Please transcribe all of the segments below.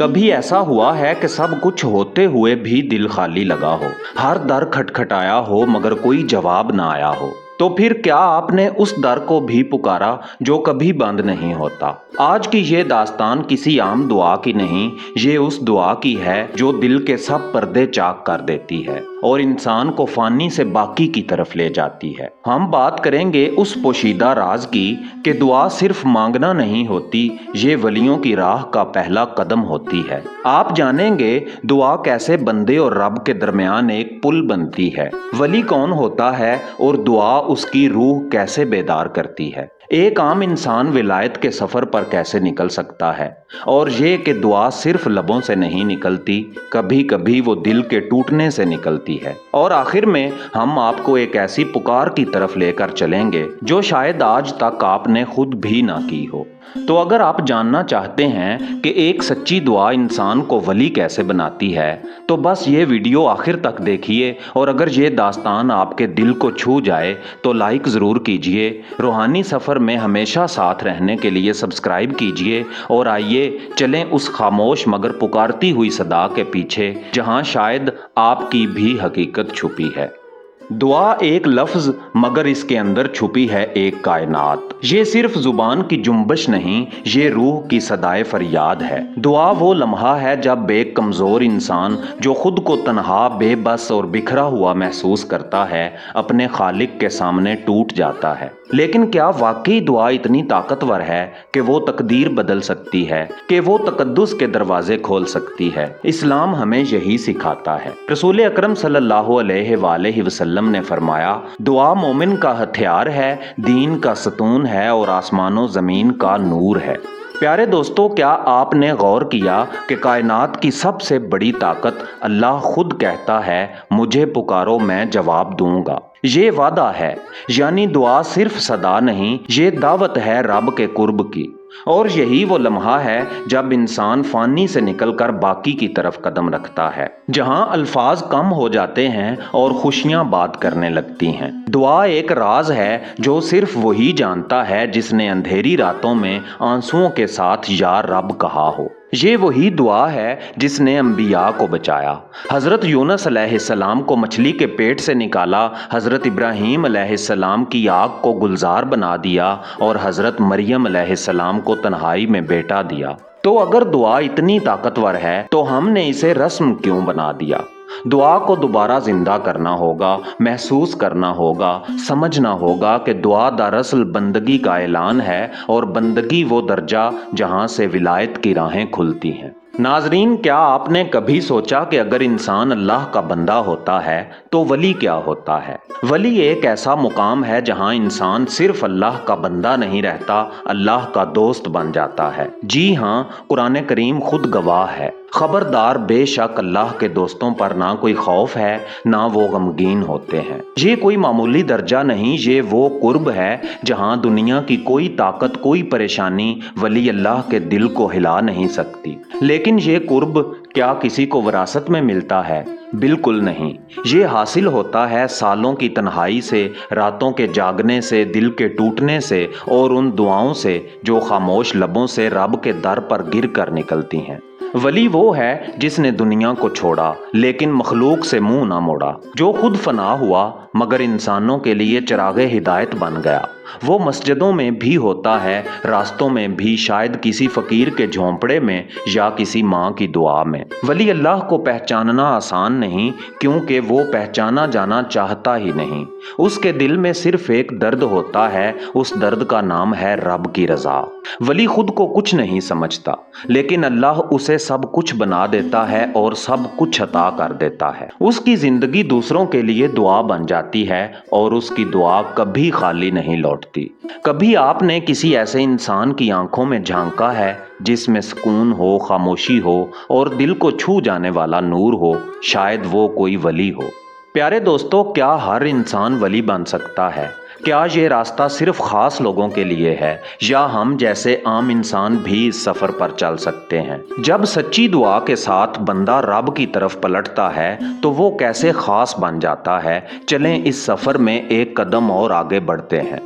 कभी ऐसा हुआ है कि सब कुछ होते हुए भी दिल खाली लगा हो, हर दर खटखटाया हो मगर कोई जवाब ना आया हो? तो फिर क्या आपने उस दर को भी पुकारा जो कभी बंद नहीं होता? आज की ये दास्तान किसी आम दुआ की नहीं, ये उस दुआ की है जो दिल के सब पर्दे चाक कर देती है और इंसान को फानी से बाकी की तरफ ले जाती है। हम बात करेंगे उस पोशीदा राज की कि दुआ सिर्फ मांगना नहीं होती, ये वलियों की राह का पहला कदम होती है। आप जानेंगे दुआ कैसे बंदे और रब के दरमियान एक पुल बनती है, वली कौन होता है और दुआ उसकी रूह कैसे बेदार करती है, एक आम इंसान विलायत के सफर पर कैसे निकल सकता है, और ये कि दुआ सिर्फ लबों से नहीं निकलती, कभी कभी वो दिल के टूटने से निकलती है। और आखिर में हम आपको एक ऐसी पुकार की तरफ लेकर चलेंगे जो शायद आज तक आपने खुद भी ना की हो। तो अगर आप जानना चाहते हैं कि एक सच्ची दुआ इंसान को वली कैसे बनाती है, तो बस ये वीडियो आखिर तक देखिए, और अगर ये दास्तान आपके दिल को छू जाए तो लाइक ज़रूर कीजिए। रूहानी सफ़र में हमेशा साथ रहने के लिए सब्सक्राइब कीजिए, और आइए चलें उस खामोश मगर पुकारती हुई सदा के पीछे जहां शायद आपकी भी हकीकत छुपी है। दुआ एक लफ्ज मगर इसके अंदर छुपी है एक कायनात। ये सिर्फ जुबान की जुम्बश नहीं, ये रूह की सदाए फरियाद है। दुआ वो लम्हा है जब एक कमज़ोर इंसान जो खुद को तन्हा, बेबस और बिखरा हुआ महसूस करता है, अपने खालिक के सामने टूट जाता है। लेकिन क्या वाकई दुआ इतनी ताकतवर है कि वो तकदीर बदल सकती है, कि वो तकद्दुस के दरवाजे खोल सकती है? इस्लाम हमें यही सिखाता है। रसूल अकरम सल्लल्लाहु अलैहि वसल्लम ने फरमाया, दुआ मोमिन का हथियार है, दीन का सतून है और आसमानों ज़मीन का नूर है। प्यारे दोस्तों, क्या आपने गौर किया कि कायनात की सबसे बड़ी ताकत अल्लाह खुद कहता है, मुझे पुकारो मैं जवाब दूंगा। ये वादा है, यानी दुआ सिर्फ सदा नहीं, ये दावत है रब के कुर्ब की। और यही वो लम्हा है जब इंसान फानी से निकलकर बाकी की तरफ कदम रखता है, जहां अल्फाज कम हो जाते हैं और खुशियां बात करने लगती हैं। दुआ एक राज है जो सिर्फ वही जानता है जिसने अंधेरी रातों में आंसुओं के साथ या रब कहा हो। ये वही दुआ है जिसने अंबिया को बचाया, हज़रत यूनुस अलैहिस्सलाम को मछली के पेट से निकाला, हज़रत इब्राहीम अलैहिस्सलाम की आग को गुलजार बना दिया और हज़रत मरियम अलैहिस्सलाम को तन्हाई में बेटा दिया। तो अगर दुआ इतनी ताकतवर है तो हमने इसे रस्म क्यों बना दिया? दुआ को दोबारा जिंदा करना होगा, महसूस करना होगा, समझना होगा कि दुआ दरअसल बंदगी का ऐलान है, और बंदगी वो दर्जा जहां से विलायत की राहें खुलती हैं। नाजरीन, क्या आपने कभी सोचा कि अगर इंसान अल्लाह का बंदा होता है तो वली क्या होता है? वली एक ऐसा मुकाम है जहां इंसान सिर्फ अल्लाह का बंदा नहीं रहता, अल्लाह का दोस्त बन जाता है। जी हाँ, कुरान करीम खुद गवाह है। खबरदार, बेशक अल्लाह के दोस्तों पर ना कोई खौफ है, ना वो गमगीन होते हैं। ये कोई मामूली दर्जा नहीं, ये वो कुर्ब है जहां दुनिया की कोई ताकत, कोई परेशानी वली अल्लाह के दिल को हिला नहीं सकती। लेकिन ये कुर्ब क्या किसी को विरासत में मिलता है? बिल्कुल नहीं। ये हासिल होता है सालों की तन्हाई से, रातों के जागने से, दिल के टूटने से, और उन दुआओं से जो खामोश लबों से रब के दर पर गिर कर निकलती हैं। वली वो है जिसने दुनिया को छोड़ा लेकिन मखलूक से मुंह ना मोड़ा, जो खुद फना हुआ मगर इंसानों के लिए चिरागे हिदायत बन गया। वो मस्जिदों में भी होता है, रास्तों में भी, शायद किसी फकीर के झोंपड़े में या किसी माँ की दुआ में। वली अल्लाह को पहचानना आसान नहीं, क्योंकि वो पहचाना जाना चाहता ही नहीं। उसके दिल में सिर्फ एक दर्द होता है, उस दर्द का नाम है रब की रज़ा। वली खुद को कुछ नहीं समझता, लेकिन अल्लाह उसे सब कुछ बना देता है और सब कुछ अता कर देता है। उसकी जिंदगी दूसरों के लिए दुआ बन जाती है और उसकी दुआ कभी खाली नहीं लौटती। कभी आपने किसी ऐसे इंसान की आंखों में झांका है जिसमें सुकून हो, खामोशी हो और दिल को छू जाने वाला नूर हो? शायद वो कोई वली हो। प्यारे दोस्तों, क्या हर इंसान वली बन सकता है? क्या ये रास्ता सिर्फ खास लोगों के लिए है, या हम जैसे आम इंसान भी इस सफ़र पर चल सकते हैं? जब सच्ची दुआ के साथ बंदा रब की तरफ पलटता है तो वो कैसे खास बन जाता है? चलें इस सफ़र में एक कदम और आगे बढ़ते हैं।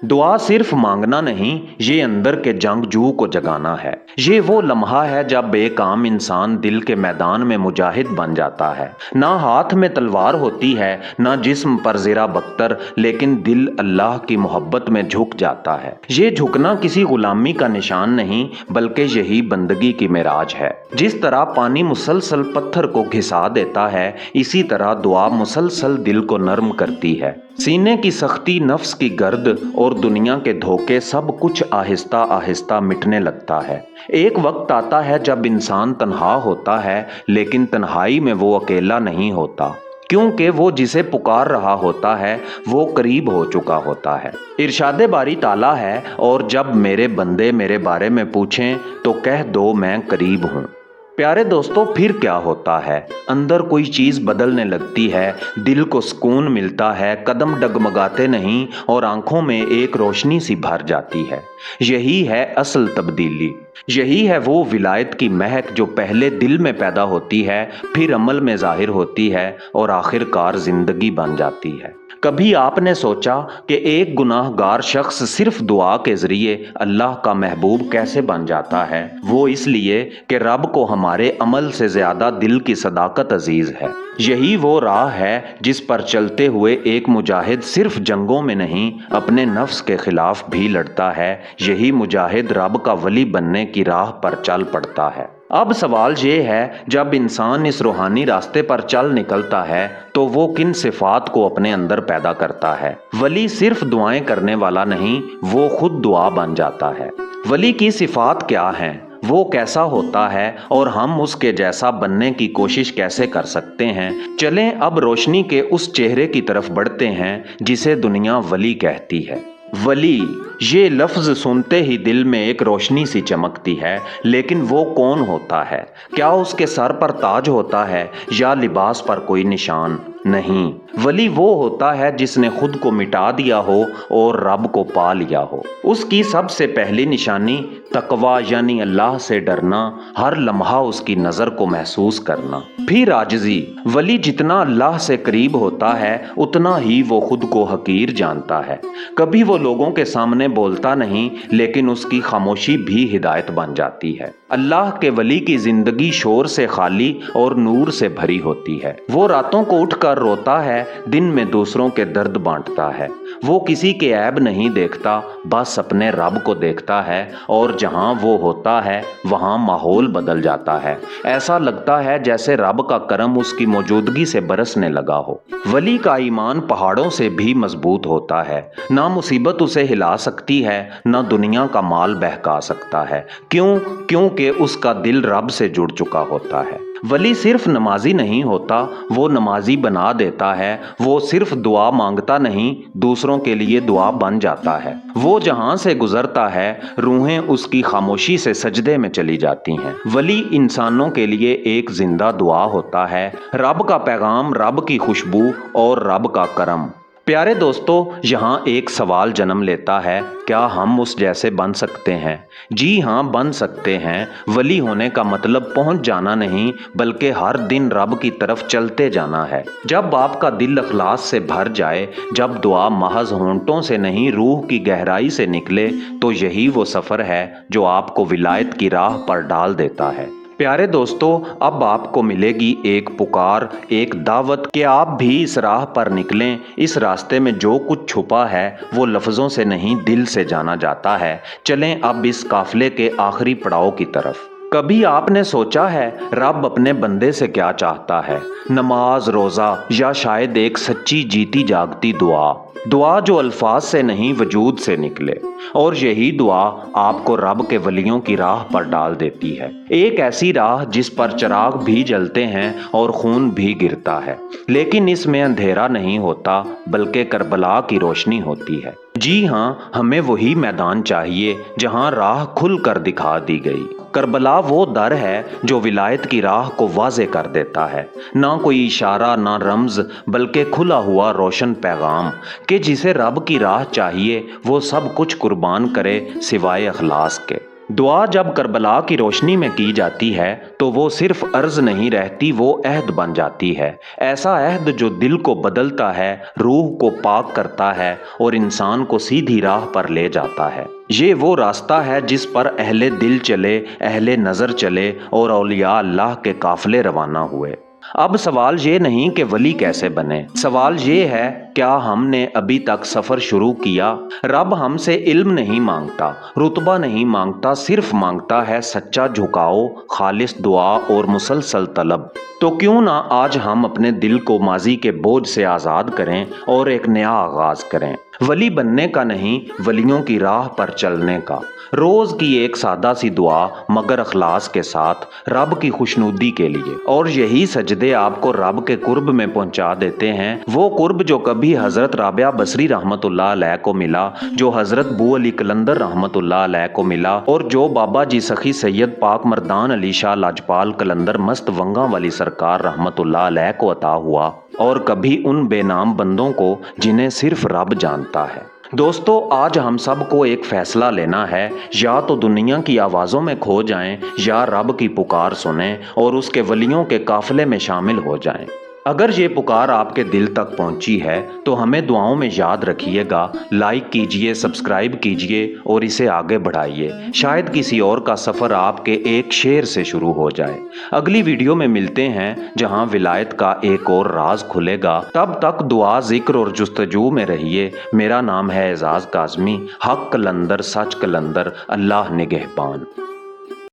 दुआ सिर्फ मांगना नहीं, ये अंदर के जंगजू को जगाना है। ये वो लम्हा है जब एक आम इंसान दिल के मैदान में मुजाहिद बन जाता है। ना हाथ में तलवार होती है, ना जिस्म पर ज़रा बख्तर, लेकिन दिल अल्लाह की मोहब्बत में झुक जाता है। ये झुकना किसी गुलामी का निशान नहीं, बल्कि यही बंदगी की मेराज है। जिस तरह पानी मुसलसल पत्थर को घिसा देता है, इसी तरह दुआ मुसलसल दिल को नर्म करती है। सीने की सख्ती, नफ्स की गर्द और दुनिया के धोखे, सब कुछ आहिस्ता आहिस्ता मिटने लगता है। एक वक्त आता है जब इंसान तन्हा होता है, लेकिन तन्हाई में वो अकेला नहीं होता, क्योंकि वो जिसे पुकार रहा होता है वो करीब हो चुका होता है। इरशादे बारी ताला है, और जब मेरे बंदे मेरे बारे में पूछें तो कह दो मैं करीब हूँ। प्यारे दोस्तों, फिर क्या होता है? अंदर कोई चीज़ बदलने लगती है, दिल को सुकून मिलता है, कदम डगमगाते नहीं और आंखों में एक रोशनी सी भर जाती है। यही है असल तब्दीली। यही है वो विलायत की महक जो पहले दिल में पैदा होती है, फिर अमल में जाहिर होती है और आखिरकार जिंदगी बन जाती है। कभी आपने सोचा कि एक गुनाहगार शख्स सिर्फ दुआ के ज़रिए अल्लाह का महबूब कैसे बन जाता है? वो इसलिए कि रब को हमारे अमल से ज़्यादा दिल की सदाकत अजीज़ है। यही वो राह है जिस पर चलते हुए एक मुजाहिद सिर्फ जंगों में नहीं, अपने नफ्स के खिलाफ भी लड़ता है। यही मुजाहिद रब का वली बनने की राह पर चल पड़ता है। अब सवाल ये है, जब इंसान इस रूहानी रास्ते पर चल निकलता है तो वो किन सिफात को अपने अंदर पैदा करता है? वली सिर्फ दुआएं करने वाला नहीं, वो खुद दुआ बन जाता है। वली की सिफात क्या हैं? वो कैसा होता है और हम उसके जैसा बनने की कोशिश कैसे कर सकते हैं? चलें अब रोशनी के उस चेहरे की तरफ बढ़ते हैं जिसे दुनिया वली कहती है। वली, ये लफ्ज़ सुनते ही दिल में एक रोशनी सी चमकती है, लेकिन वो कौन होता है? क्या उसके सर पर ताज होता है या लिबास पर कोई निशान? नहीं, वली वो होता है जिसने खुद को मिटा दिया हो और रब को पा लिया हो। उसकी सबसे पहली निशानी तकवा यानी अल्लाह से डरना, हर लम्हा उसकी नज़र को महसूस करना। फिर आजिज़ी। वली जितना अल्लाह से करीब होता है उतना ही वो खुद को हकीर जानता है। कभी वो लोगों के सामने बोलता नहीं, लेकिन उसकी खामोशी भी हिदायत बन जाती है। अल्लाह के वली की जिंदगी शोर से खाली और नूर से भरी होती है। वो रातों को उठकर रोता है, दिन में दूसरों के दर्द बांटता है। वो किसी के ऐब नहीं देखता, बस अपने रब को देखता है, और जहां वो होता है वहां माहौल बदल जाता है। ऐसा लगता है जैसे रब का करम उसकी मौजूदगी से बरसने लगा हो। वली का ईमान पहाड़ों से भी मजबूत होता है। ना मुसीबत उसे हिला सकती है, ना दुनिया का माल बहका सकता है। क्यों? क्योंकि उसका दिल रब से जुड़ चुका होता है। वली सिर्फ नमाजी नहीं होता, वो नमाजी बना देता है। वो सिर्फ दुआ मांगता नहीं, दूसरों के लिए दुआ बन जाता है। वो जहां से गुजरता है, रूहें उसकी खामोशी से सजदे में चली जाती हैं। वली इंसानों के लिए एक जिंदा दुआ होता है, रब का पैगाम, रब की खुशबू और रब का करम। प्यारे दोस्तों, यहाँ एक सवाल जन्म लेता है, क्या हम उस जैसे बन सकते हैं? जी हाँ, बन सकते हैं। वली होने का मतलब पहुँच जाना नहीं, बल्कि हर दिन रब की तरफ चलते जाना है। जब आपका दिल अखलास से भर जाए, जब दुआ महज होंठों से नहीं रूह की गहराई से निकले, तो यही वो सफ़र है जो आपको विलायत की राह पर डाल देता है। प्यारे दोस्तों, अब आपको मिलेगी एक पुकार, एक दावत कि आप भी इस राह पर निकलें। इस रास्ते में जो कुछ छुपा है वो लफ्ज़ों से नहीं, दिल से जाना जाता है। चलें अब इस काफिले के आखिरी पड़ाव की तरफ। कभी आपने सोचा है रब अपने बंदे से क्या चाहता है? नमाज, रोज़ा, या शायद एक सच्ची जीती जागती दुआ? दुआ जो अल्फाज से नहीं वजूद से निकले। और यही दुआ आपको रब के वलियों की राह पर डाल देती है। एक ऐसी राह जिस पर चिराग भी जलते हैं और खून भी गिरता है, लेकिन इसमें अंधेरा नहीं होता, बल्कि करबला की रोशनी होती है। जी हाँ, हमें वही मैदान चाहिए जहाँ राह खुल कर दिखा दी गई। करबला वो दर है जो विलायत की राह को वाज़े कर देता है। ना कोई इशारा, ना रमज़, बल्कि खुला हुआ रोशन पैगाम कि जिसे रब की राह चाहिए वो सब कुछ कुर्बान करे सिवाय अखलास के। दुआ जब करबला की रोशनी में की जाती है तो वो सिर्फ अर्ज नहीं रहती, वो अहद बन जाती है। ऐसा अहद जो दिल को बदलता है, रूह को पाक करता है और इंसान को सीधी राह पर ले जाता है। ये वो रास्ता है जिस पर अहले दिल चले, अहले नज़र चले और औलिया अल्लाह के काफिले रवाना हुए। अब सवाल ये नहीं कि वली कैसे बने, सवाल ये है क्या हमने अभी तक सफ़र शुरू किया। रब हमसे इल्म नहीं मांगता, रुतबा नहीं मांगता, सिर्फ मांगता है सच्चा झुकाओ, खालिस दुआ और मुसलसल तलब। तो क्यों ना आज हम अपने दिल को माजी के बोझ से आज़ाद करें और एक नया आगाज़ करें। वली बनने का नहीं, वलियों की राह पर चलने का। रोज़ की एक सादा सी दुआ मगर अखलास के साथ, रब की खुशनुदी के लिए। और यही सजदे आपको रब के कुर्ब में पहुंचा देते हैं, वो कुर्ब जो कभी हज़रत राबिया बसरी रहमतुल्लाह अलैह को मिला, जो हज़रत बू अली कलंदर रहमतुल्लाह अलैह को मिला और जो बाबा जी सखी सैयद पाक मर्दान अली शाह लाजपाल कलंदर मस्त वंगा वाली सरकार रहमतुल्लाह अलैह को अता हुआ, और कभी उन बेनाम बंदों को जिन्हें सिर्फ रब जानता है। दोस्तों, आज हम सब को एक फैसला लेना है, या तो दुनिया की आवाज़ों में खो जाएं या रब की पुकार सुनें और उसके वलियों के काफिले में शामिल हो जाएं। अगर ये पुकार आपके दिल तक पहुंची है तो हमें दुआओं में याद रखिएगा, लाइक कीजिए, सब्सक्राइब कीजिए और इसे आगे बढ़ाइए। शायद किसी और का सफ़र आपके एक शेर से शुरू हो जाए। अगली वीडियो में मिलते हैं जहां विलायत का एक और राज खुलेगा। तब तक दुआ, जिक्र और जुस्तजू में रहिए। मेरा नाम है एजाज काज़मी। हक कलंदर, सच कलंदर, अल्लाह निगहबान।